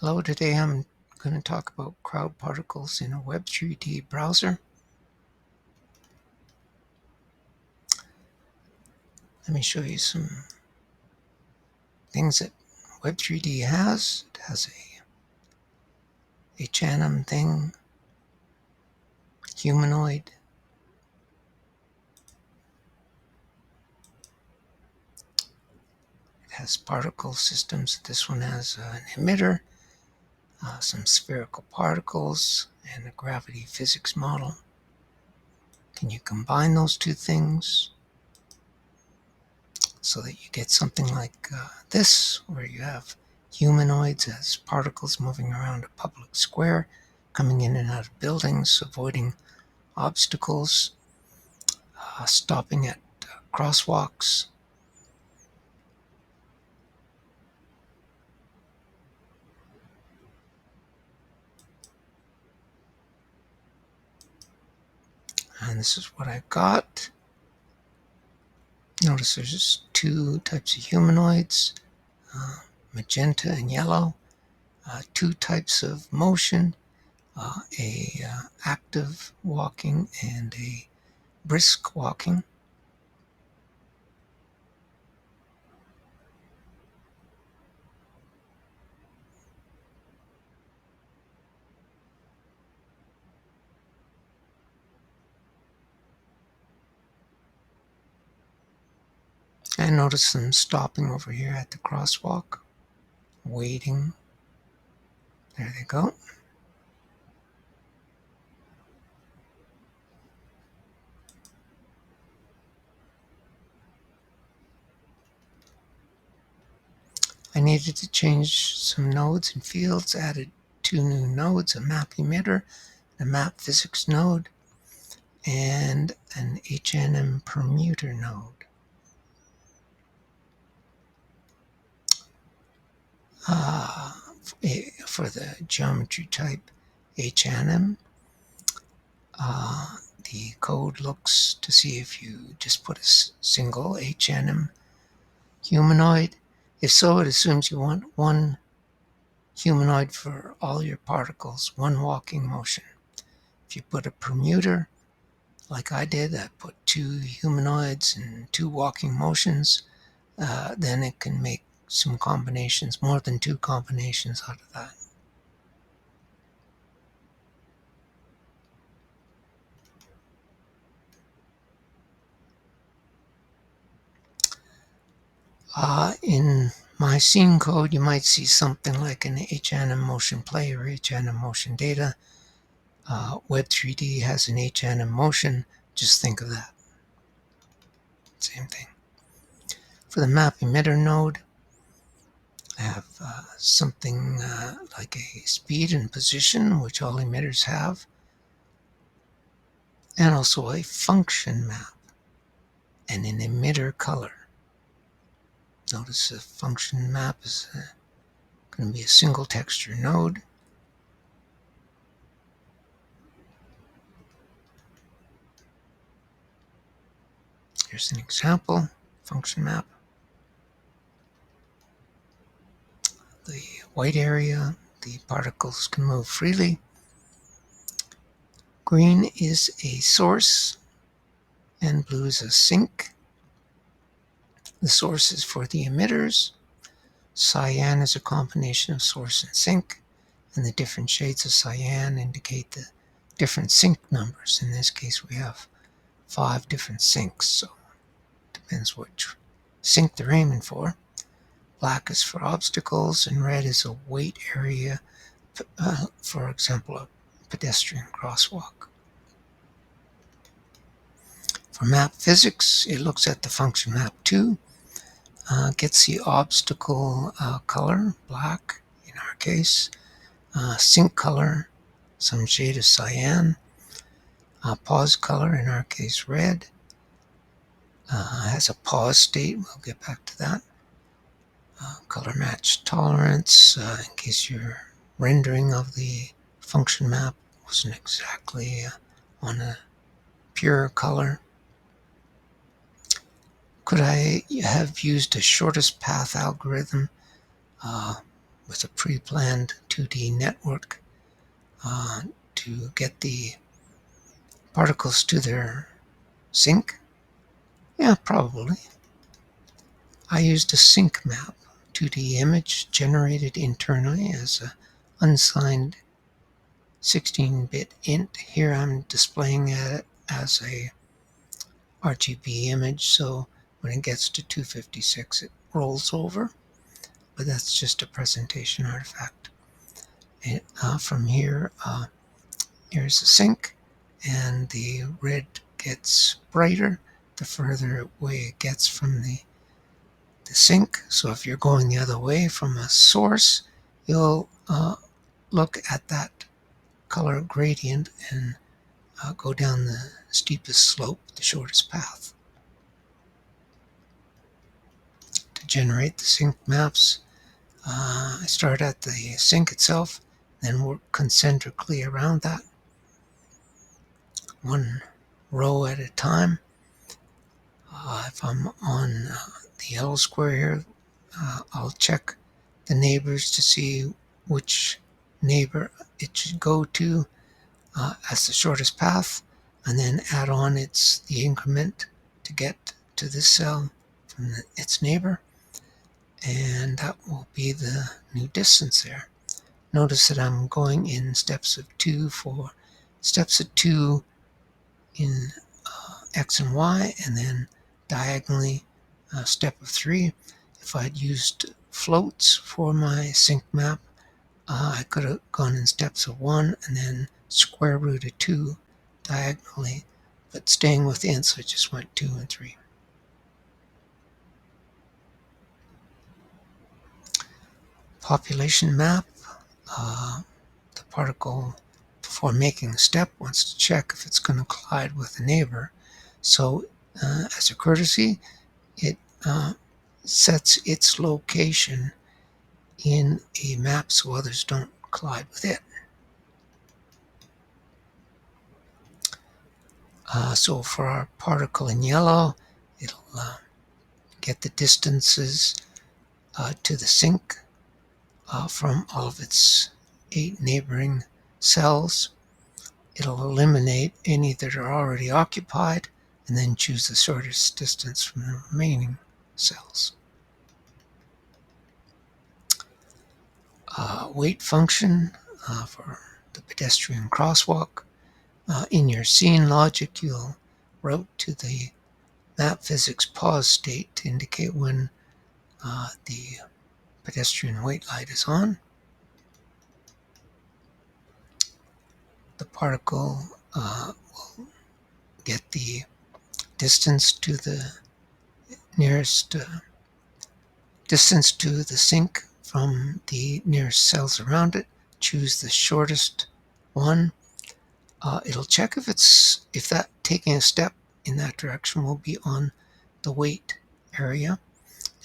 Hello, today I'm going to talk about crowd particles in a Web3D browser. Let me show you some things that Web3D has. It has a H&M thing, humanoid. It has particle systems. This one has an emitter, some spherical particles, and a gravity physics model. Can you combine those two things so that you get something like this, where you have humanoids as particles moving around a public square, coming in and out of buildings, avoiding obstacles, stopping at crosswalks. And this is what I got. Notice there's two types of humanoids, magenta and yellow, two types of motion, a active walking and a brisk walking. And notice them stopping over here at the crosswalk, waiting. There they go. I needed to change some nodes and fields, added two new nodes, a map emitter, a map physics node, and an H&M permuter node. For the geometry type H&M, the code looks to see if you just put a single H&M humanoid. If so, it assumes you want one humanoid for all your particles, one walking motion. If you put a permuter, like I did, I put two humanoids and two walking motions, then it can make some combinations, more than two combinations out of that. In my scene code, you might see something like an H&M motion play or H&M motion data. Web3D has an H&M motion. Just think of that. Same thing. For the map emitter node, I have something like a speed and position, which all emitters have, and also a function map and an emitter color. Notice the function map is going to be a single texture node. Here's an example function map. The white area, the particles can move freely. Green is a source and blue is a sink. The source is for the emitters. Cyan is a combination of source and sink, and the different shades of cyan indicate the different sink numbers. In this case, we have 5 different sinks, so it depends which sink they're aiming for. Black is for obstacles, and red is a wait area, for example, a pedestrian crosswalk. For map physics, it looks at the function map 2, gets the obstacle color, black in our case, sink color, some shade of cyan, pause color, in our case red, has a pause state, we'll get back to that, color match tolerance, in case your rendering of the function map wasn't exactly on a pure color. Could I have used a shortest path algorithm? with a pre-planned 2D network to get the particles to their sink? Yeah, probably. I used a sync map, 2D image generated internally as an unsigned 16-bit int. Here I'm displaying it as a RGB image, so when it gets to 256 it rolls over, but that's just a presentation artifact. From here, here's the sink, and the red gets brighter the further away it gets from the sink. So if you're going the other way from a source, you'll look at that color gradient and go down the steepest slope, the shortest path. To generate the sink maps, I start at the sink itself, then work concentrically around that, one row at a time. If I'm on the yellow square here, I'll check the neighbors to see which neighbor it should go to as the shortest path, and then add on the increment to get to this cell from its neighbor, and that will be the new distance there. Notice that I'm going in steps of 2 for steps of 2 in X and Y, and then diagonally step of 3. If I'd used floats for my sink map, I could have gone in steps of 1 and then square root of 2 diagonally, but staying within, so I just went 2 and 3. Population map. The particle, before making a step, wants to check if it's going to collide with a neighbor. So as a courtesy, it sets its location in a map so others don't collide with it. So for our particle in yellow, it'll get the distances to the sink from all of its 8 neighboring cells. It'll eliminate any that are already occupied and then choose the shortest distance from the remaining cells. Wait function for the pedestrian crosswalk. In your scene logic, you'll route to the map physics pause state to indicate when the pedestrian wait light is on. The particle will get the distance to the nearest distance to the sink from the nearest cells around it. Choose the shortest one. It'll check if that taking a step in that direction will be on the wait area,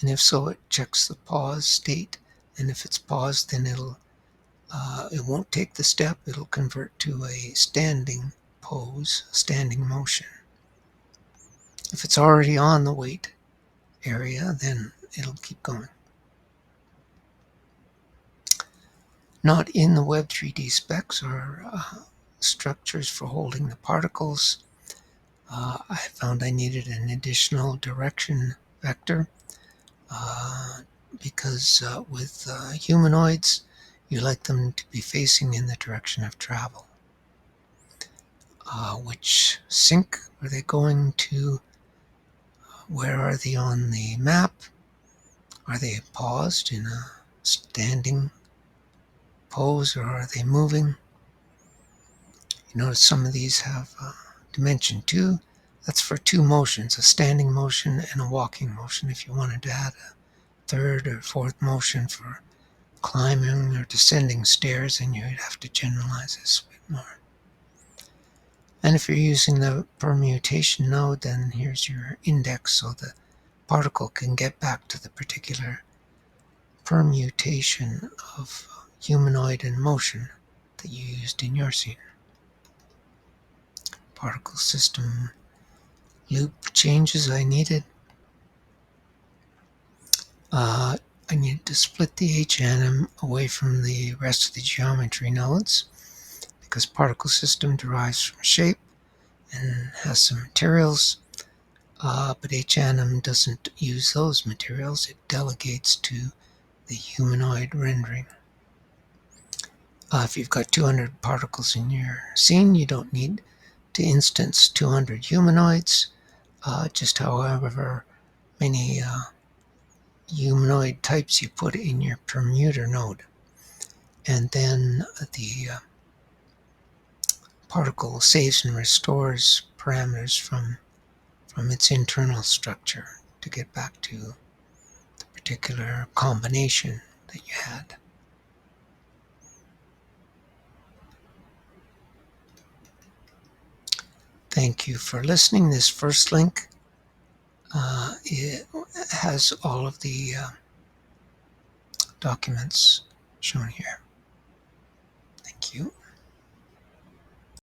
and if so, it checks the pause state. And if it's paused, then it won't take the step. It'll convert to a standing pose, standing motion. If it's already on the wait area, then it'll keep going. Not in the Web 3D specs are structures for holding the particles. I found I needed an additional direction vector because with humanoids, you like them to be facing in the direction of travel. Which sink are they going to? Where are they on the map? Are they paused in a standing pose, or are they moving? You notice some of these have dimension 2. That's for 2 motions, a standing motion and a walking motion. If you wanted to add a third or fourth motion for climbing or descending stairs, then you'd have to generalize this a bit more. And if you're using the permutation node, then here's your index so the particle can get back to the particular permutation of humanoid and motion that you used in your scene. Particle system loop changes I needed. I need to split the HNM away from the rest of the geometry nodes because particle system derives from shape and has some materials, but HNM doesn't use those materials. It delegates to the humanoid rendering. If you've got 200 particles in your scene, you don't need to instance 200 humanoids, just however many humanoid types you put in your permuter node. And then the particle saves and restores parameters from its internal structure to get back to the particular combination that you had. Thank you for listening. This first link it has all of the documents shown here. Thank you.